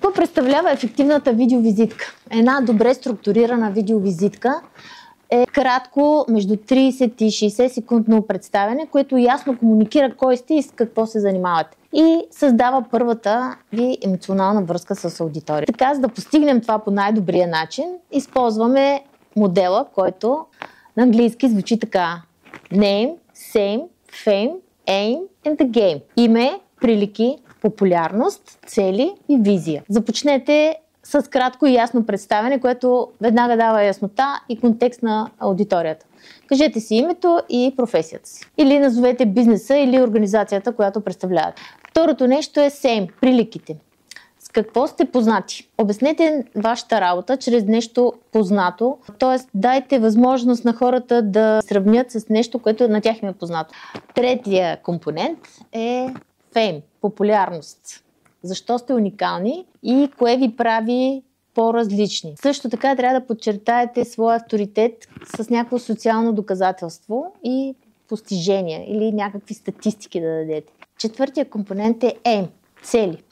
Какво представлява ефективната видеовизитка? Една добре структурирана видеовизитка е кратко, между 30 и 60 секундно представяне, което ясно комуникира кой сте и с какво се занимавате. И създава първата ви емоционална връзка с аудиторията. Така, за да постигнем това по най-добрия начин, използваме модела, който на английски звучи така: Name, Same, Fame, Aim and the Game. Име, прилики, популярност, цели и визия. Започнете с кратко и ясно представяне, което веднага дава яснота и контекст на аудиторията. Кажете си името и професията си. Или назовете бизнеса или организацията, която представлявате. Второто нещо е same, приликите. С какво сте познати? Обяснете вашата работа чрез нещо познато, т.е. дайте възможност на хората да сравнят с нещо, което на тях им е познато. Третия компонент е fame, популярност. Защо сте уникални и кое ви прави по-различни. Също така трябва да подчертаете своя авторитет с някакво социално доказателство и постижения или някакви статистики да дадете. Четвъртия компонент е aim, цели.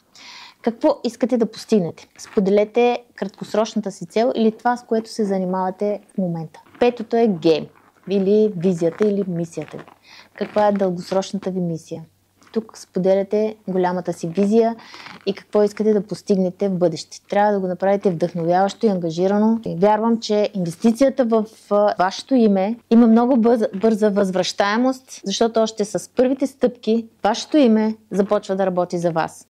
Какво искате да постигнете? Споделете краткосрочната си цел или това, с което се занимавате в момента. Петото е game, или визията, или мисията ви. Каква е дългосрочната ви мисия? Тук споделяте голямата си визия и какво искате да постигнете в бъдеще. Трябва да го направите вдъхновяващо и ангажирано. И вярвам, че инвестицията в вашето име има много бърза възвръщаемост, защото още с първите стъпки вашето име започва да работи за вас.